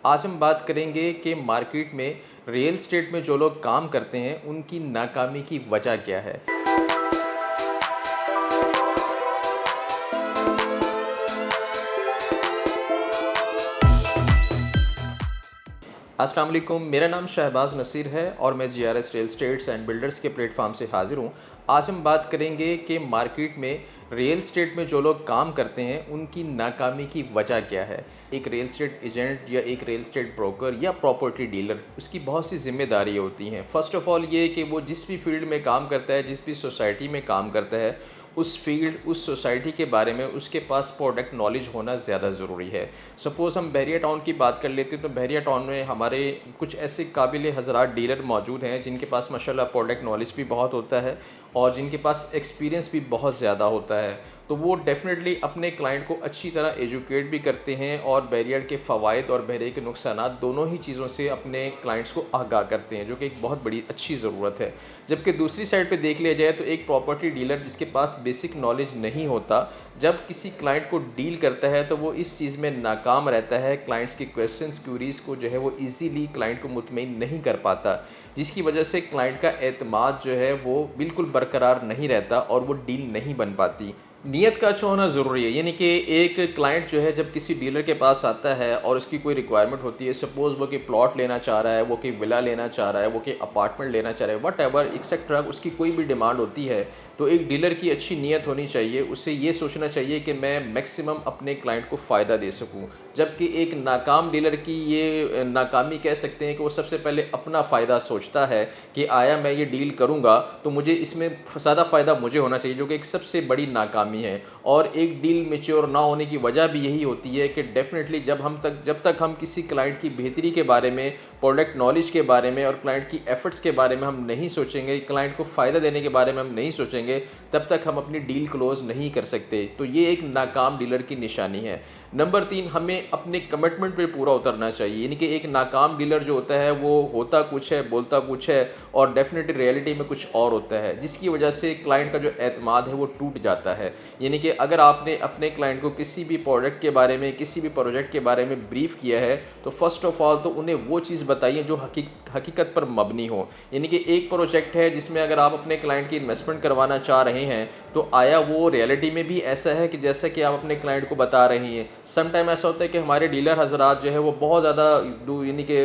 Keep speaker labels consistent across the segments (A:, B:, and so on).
A: आज हम बात करेंगे कि मार्केट में रियल एस्टेट में जो लोग काम करते हैं उनकी नाकामी की वजह क्या है। अस्सलाम वालेकुम, मेरा नाम शहबाज नसीर है और मैं GRS real estates and builders के प्लेटफॉर्म से हाज़िर हूँ। आज हम बात करेंगे कि मार्केट में रियल एस्टेट में जो लोग काम करते हैं उनकी नाकामी की वजह क्या है। एक रियल एस्टेट एजेंट या एक रियल एस्टेट ब्रोकर या प्रॉपर्टी डीलर, उसकी बहुत सी जिम्मेदारियाँ होती हैं। फ़र्स्ट ऑफ़ ऑल ये कि वो जिस भी फील्ड में काम करता है, जिस भी सोसाइटी में काम करता है, उस फील्ड उस सोसाइटी के बारे में उसके पास प्रोडक्ट नॉलेज होना ज़्यादा ज़रूरी है। सपोज़ हम बहरिया टाउन की बात कर लेते हैं तो बहरिया टाउन में हमारे कुछ ऐसे काबिल हज़रात डीलर मौजूद हैं जिनके पास माशाल्लाह प्रोडक्ट नॉलेज भी बहुत होता है और जिनके पास एक्सपीरियंस भी बहुत ज़्यादा होता है। तो वो डेफ़िनेटली अपने क्लाइंट को अच्छी तरह एजुकेट भी करते हैं और बैरियर के फ़वाइद और बैरियर के नुकसानात दोनों ही चीज़ों से अपने क्लाइंट्स को आगाह करते हैं, जो कि एक बहुत बड़ी अच्छी ज़रूरत है। जबकि दूसरी साइड पे देख लिया जाए तो एक प्रॉपर्टी डीलर जिसके पास बेसिक नॉलेज नहीं होता, जब किसी क्लाइंट को डील करता है तो वो इस चीज़ में नाकाम रहता है। क्लाइंट्स की क्वेश्चंस क्यूरीज़ को जो है वो ईज़िली क्लाइंट को मुतमईन नहीं कर पाता, जिसकी वजह से क्लाइंट का एतमाद जो है वो बिल्कुल बरकरार नहीं रहता और वो डील नहीं बन पाती। नीयत का अच्छा होना ज़रूरी है, यानी कि एक क्लाइंट जो है जब किसी डीलर के पास आता है और उसकी कोई रिक्वायरमेंट होती है, सपोज़ वो कि प्लॉट लेना चाह रहा है, वो कि विला लेना चाह रहा है, वो कि अपार्टमेंट लेना चाह रहा है, वट एवर एक्सेट्रा, उसकी कोई भी डिमांड होती है, तो एक डीलर की अच्छी नीयत होनी चाहिए। उसे ये सोचना चाहिए कि मैं मैक्सिमम अपने क्लाइंट को फ़ायदा दे सकूं। जबकि एक नाकाम डीलर की ये नाकामी कह सकते हैं कि वो सबसे पहले अपना फ़ायदा सोचता है कि आया मैं ये डील करूंगा तो मुझे इसमें ज़्यादा फ़ायदा मुझे होना चाहिए, जो कि एक सबसे बड़ी नाकामी है। और एक डील मैच्योर ना होने की वजह भी यही होती है कि डेफ़िनेटली जब तक हम किसी क्लाइंट की बेहतरी के बारे में, प्रोडक्ट नॉलेज के बारे में और क्लाइंट की एफ़र्ट्स के बारे में हम नहीं सोचेंगे, क्लाइंट को फ़ायदा देने के बारे में हम नहीं सोचेंगे, तब तक हम अपनी डील क्लोज़ नहीं कर सकते। तो ये एक नाकाम डीलर की निशानी है। नंबर 3, हमें अपने कमिटमेंट पे पूरा उतरना चाहिए। यानी कि एक नाकाम डीलर जो होता है वो होता कुछ है, बोलता कुछ है और डेफ़िनेटली रियलिटी में कुछ और होता है, जिसकी वजह से क्लाइंट का जो एतमाद है वो टूट जाता है। यानी कि अगर आपने अपने क्लाइंट को किसी भी प्रोडक्ट के बारे में, किसी भी प्रोजेक्ट के बारे में ब्रीफ़ किया है, तो फ़र्स्ट ऑफ़ ऑल तो उन्हें वो चीज़ बताइए जो हकीकत पर मबनी हो। यानी कि एक प्रोजेक्ट है जिसमें अगर आप अपने क्लाइंट की इन्वेस्टमेंट करवाना चाह रहे हैं, तो आया वो रियलिटी में भी ऐसा है कि जैसा कि आप अपने क्लाइंट को बता रही हैं। सम टाइम ऐसा होता है कि हमारे डीलर हज़रात जो है वो बहुत ज़्यादा यानी कि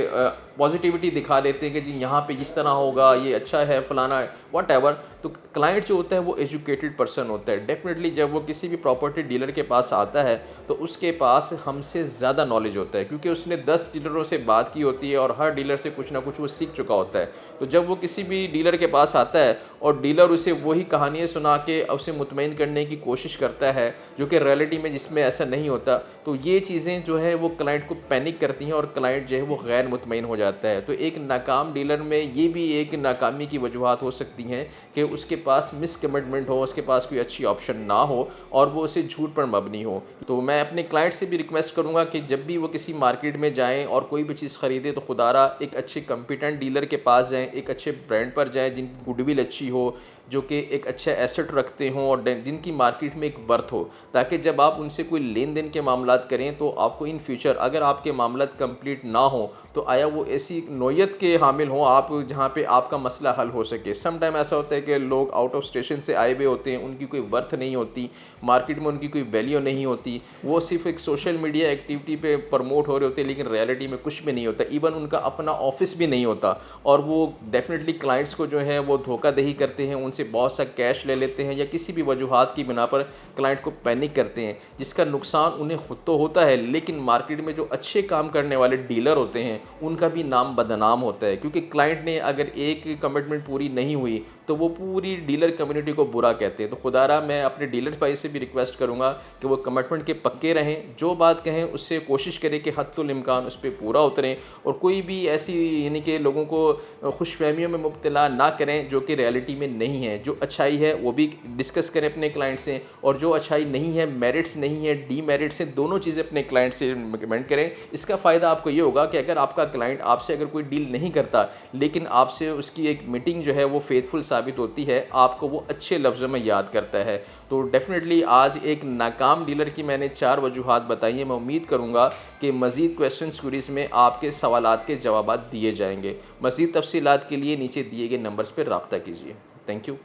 A: पॉजिटिविटी दिखा देते हैं कि जी यहाँ पे इस तरह होगा, ये अच्छा है, फलाना है, वट एवर। तो क्लाइंट जो होता है वो एजुकेटेड पर्सन होता है। डेफिनेटली जब वो किसी भी प्रॉपर्टी डीलर के पास आता है तो उसके पास हमसे ज़्यादा नॉलेज होता है, क्योंकि उसने 10 डीलरों से बात की होती है और हर डीलर से कुछ ना कुछ वो सीख चुका होता है। तो जब वो किसी भी डीलर के पास आता है और डीलर उसे वही कहानियाँ सुना के उसे मुतमईन करने की कोशिश करता है, जो कि रियलिटी में जिसमें ऐसा नहीं होता, तो ये चीज़ें जो है वो क्लाइंट को पैनिक करती हैं और क्लाइंट जो है वो गैर मुतमईन हो जाता है। तो एक नाकाम डीलर में ये भी एक नाकामी की वजूहात हो सकती हैं कि उसके पास मिसकमिटमेंट हो, उसके पास कोई अच्छी ऑप्शन ना हो और वो उसे झूठ पर मबनी हो। तो मैं अपने क्लाइंट से भी रिक्वेस्ट करूँगा कि जब भी वो किसी मार्केट में जाएँ और कोई भी चीज़ ख़रीदें तो खुदारा एक अच्छे कंपिटेंट डीलर के पास जाएँ, एक अच्छे ब्रांड पर जाएँ जिनकी गुडविल अच्छी हो, जो कि एक अच्छा एसेट रखते हों और जिनकी मार्केट में एक बर्थ हो, ताकि जब आप उनसे कोई लेन देन के मामलात करें तो आपको इन फ्यूचर अगर आपके मामलात कंप्लीट ना हो तो आया वो ऐसी नोयत के हामिल हों आप जहाँ पे आपका मसला हल हो सके। सम टाइम ऐसा होता है कि लोग आउट ऑफ स्टेशन से आए हुए होते हैं, उनकी कोई वर्थ नहीं होती, मार्केट में उनकी कोई वैल्यू नहीं होती, वो सिर्फ एक सोशल मीडिया एक्टिविटी पे प्रमोट हो रहे होते हैं लेकिन रियलिटी में कुछ भी नहीं होता, इवन उनका अपना ऑफिस भी नहीं होता और वो डेफिनेटली क्लाइंट्स को जो है वो धोखाधड़ी करते हैं, उनसे बहुत सा कैश ले लेते हैं या किसी भी वजूहात की बिना पर क्लाइंट को पैनिक करते हैं, जिसका नुकसान उन्हें खुद तो होता है लेकिन मार्केट में जो अच्छे काम करने वाले डीलर होते हैं उनका भी नाम बदनाम होता है। क्योंकि क्लाइंट ने अगर एक कमिटमेंट पूरी नहीं हुई तो वो पूरी डीलर कम्युनिटी को बुरा कहते हैं। तो खुदारा मैं अपने डीलर भाई से भी रिक्वेस्ट करूंगा कि वो कमिटमेंट के पक्के रहें, जो बात कहें उससे कोशिश करें कि हद्दुल इम्कान उस पर पूरा उतरें और कोई भी ऐसी यानी कि लोगों को खुशफहमियों में मुब्तला ना करें जो कि रियलिटी में नहीं है। जो अच्छाई है वो भी डिस्कस करें अपने क्लाइंट से और जो अच्छाई नहीं है, मेरिट्स नहीं है, डीमेरिट्स हैं, दोनों चीज़ें अपने क्लाइंट से रिकमेंड करें। इसका फ़ायदा आपको ये होगा कि अगर आपका क्लाइंट आपसे अगर कोई डील नहीं करता लेकिन आपसे उसकी एक मीटिंग जो है वो फेथफुल साबित होती है, आपको वो अच्छे लफ्ज़ों में याद करता है। तो डेफ़िनेटली आज एक नाकाम डीलर की मैंने 4 वजूहात बताई हैं। मैं उम्मीद करूँगा कि मज़ीद क्वेश्चंस क्वेरीज़ में आपके सवालात के जवाबात दिए जाएँगे। मज़ीद तफ़सीलात के लिए नीचे दिए गए नंबर्स पर राब्ता कीजिए। Thank you.